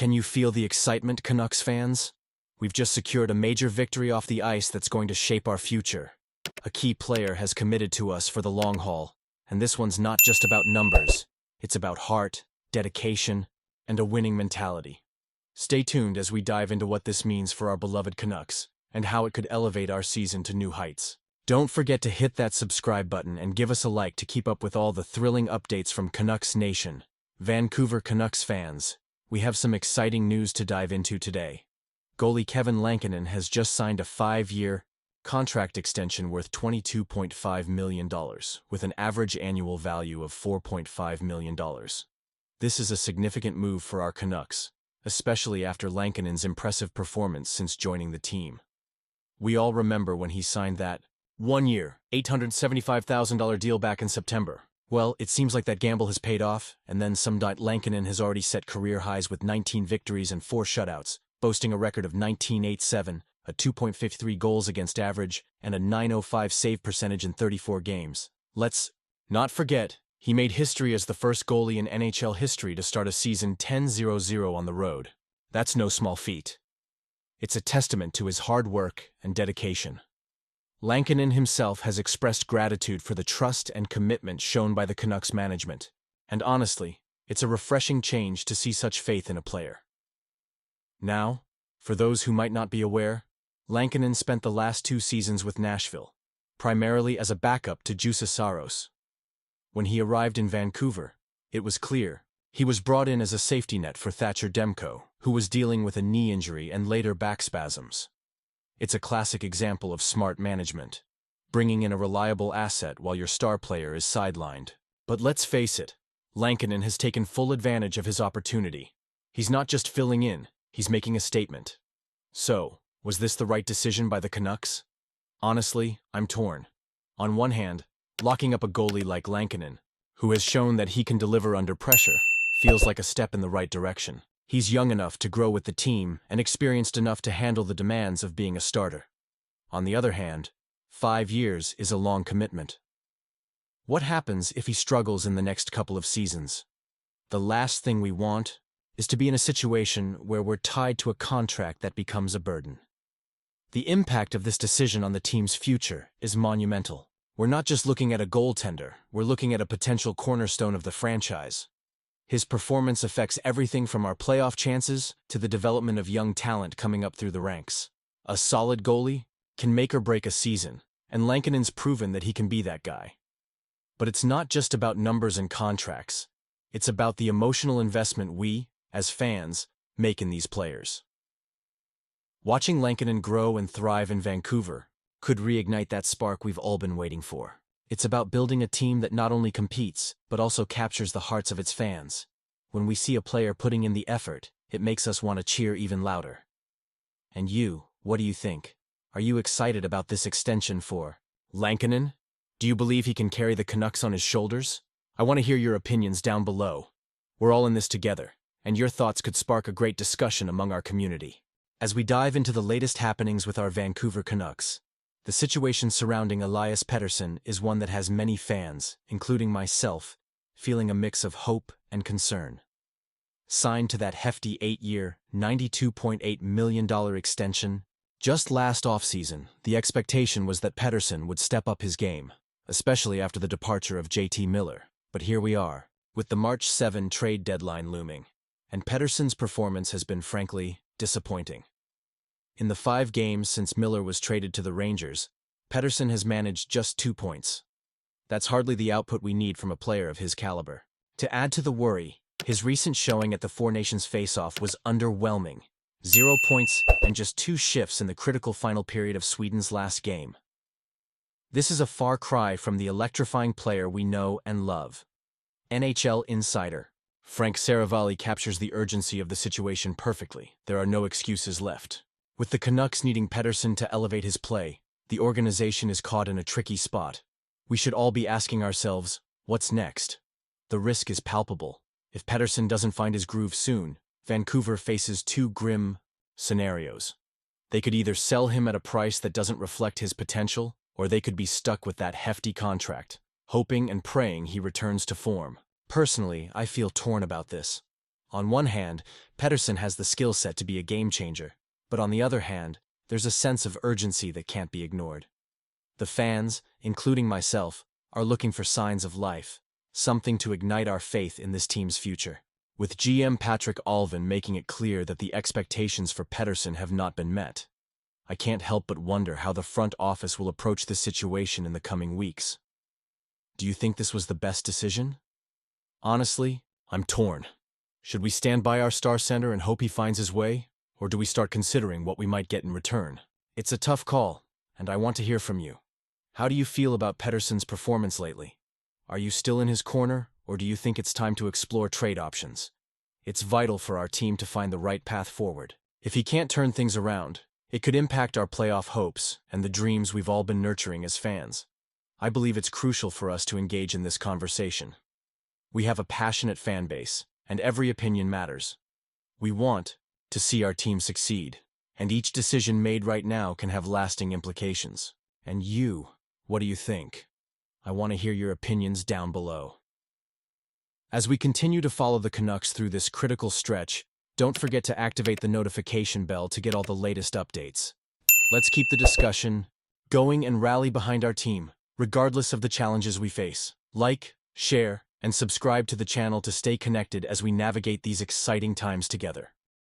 Can you feel the excitement, Canucks fans? We've just secured a major victory off the ice that's going to shape our future. A key player has committed to us for the long haul, and this one's not just about numbers. It's about heart, dedication, and a winning mentality. Stay tuned as we dive into what this means for our beloved Canucks and how it could elevate our season to new heights. Don't forget to hit that subscribe button and give us a like to keep up with all the thrilling updates from Canucks Nation. Vancouver Canucks fans, we have some exciting news to dive into today. Goalie Kevin Lankinen has just signed a 5-year contract extension worth $22.5 million, with an average annual value of $4.5 million. This is a significant move for our Canucks, especially after Lankinen's impressive performance since joining the team. We all remember when he signed that 1-year, $875,000 deal back in September. Well, it seems like that gamble has paid off, and then some. Lankinen has already set career highs with 19 victories and 4 shutouts, boasting a record of 19.87, a 2.53 goals against average, and a .905 save percentage in 34 games. Let's not forget, he made history as the first goalie in NHL history to start a season 10-0-0 on the road. That's no small feat. It's a testament to his hard work and dedication. Lankinen himself has expressed gratitude for the trust and commitment shown by the Canucks management, and honestly, it's a refreshing change to see such faith in a player. Now, for those who might not be aware, Lankinen spent the last 2 seasons with Nashville, primarily as a backup to Juuse Saros. When he arrived in Vancouver, it was clear he was brought in as a safety net for Thatcher Demko, who was dealing with a knee injury and later back spasms. It's a classic example of smart management, bringing in a reliable asset while your star player is sidelined. But let's face it, Lankinen has taken full advantage of his opportunity. He's not just filling in, he's making a statement. So, was this the right decision by the Canucks? Honestly, I'm torn. On one hand, locking up a goalie like Lankinen, who has shown that he can deliver under pressure, feels like a step in the right direction. He's young enough to grow with the team and experienced enough to handle the demands of being a starter. On the other hand, 5 years is a long commitment. What happens if he struggles in the next couple of seasons? The last thing we want is to be in a situation where we're tied to a contract that becomes a burden. The impact of this decision on the team's future is monumental. We're not just looking at a goaltender, we're looking at a potential cornerstone of the franchise. His performance affects everything from our playoff chances to the development of young talent coming up through the ranks. A solid goalie can make or break a season, and Lankinen's proven that he can be that guy. But it's not just about numbers and contracts. It's about the emotional investment we, as fans, make in these players. Watching Lankinen grow and thrive in Vancouver could reignite that spark we've all been waiting for. It's about building a team that not only competes, but also captures the hearts of its fans. When we see a player putting in the effort, it makes us want to cheer even louder. And you, what do you think? Are you excited about this extension for Lankinen? Do you believe he can carry the Canucks on his shoulders? I want to hear your opinions down below. We're all in this together, and your thoughts could spark a great discussion among our community. As we dive into the latest happenings with our Vancouver Canucks, the situation surrounding Elias Pettersson is one that has many fans, including myself, feeling a mix of hope and concern. Signed to that hefty 8-year, $92.8 million extension, just last offseason, the expectation was that Pettersson would step up his game, especially after the departure of JT Miller. But here we are, with the March 7 trade deadline looming, and Pettersson's performance has been frankly disappointing. In the 5 games since Miller was traded to the Rangers, Pettersson has managed just 2 points. That's hardly the output we need from a player of his caliber. To add to the worry, his recent showing at the Four Nations face-off was underwhelming. 0 points and just 2 shifts in the critical final period of Sweden's last game. This is a far cry from the electrifying player we know and love. NHL insider Frank Saravalli captures the urgency of the situation perfectly. There are no excuses left. With the Canucks needing Pettersson to elevate his play, the organization is caught in a tricky spot. We should all be asking ourselves, what's next? The risk is palpable. If Pettersson doesn't find his groove soon, Vancouver faces 2 grim scenarios. They could either sell him at a price that doesn't reflect his potential, or they could be stuck with that hefty contract, hoping and praying he returns to form. Personally, I feel torn about this. On one hand, Pettersson has the skill set to be a game changer, but on the other hand, there's a sense of urgency that can't be ignored. The fans, including myself, are looking for signs of life, something to ignite our faith in this team's future. With GM Patrick Alvin making it clear that the expectations for Pettersson have not been met, I can't help but wonder how the front office will approach this situation in the coming weeks. Do you think this was the best decision? Honestly, I'm torn. Should we stand by our star center and hope he finds his way, or do we start considering what we might get in return? It's a tough call, and I want to hear from you. How do you feel about Pettersson's performance lately? Are you still in his corner, or do you think it's time to explore trade options? It's vital for our team to find the right path forward. If he can't turn things around, it could impact our playoff hopes and the dreams we've all been nurturing as fans. I believe it's crucial for us to engage in this conversation. We have a passionate fan base, and every opinion matters. We want to see our team succeed, and each decision made right now can have lasting implications. And you, what do you think? I want to hear your opinions down below. As we continue to follow the Canucks through this critical stretch, don't forget to activate the notification bell to get all the latest updates. Let's keep the discussion going and rally behind our team, regardless of the challenges we face. Like, share, and subscribe to the channel to stay connected as we navigate these exciting times together.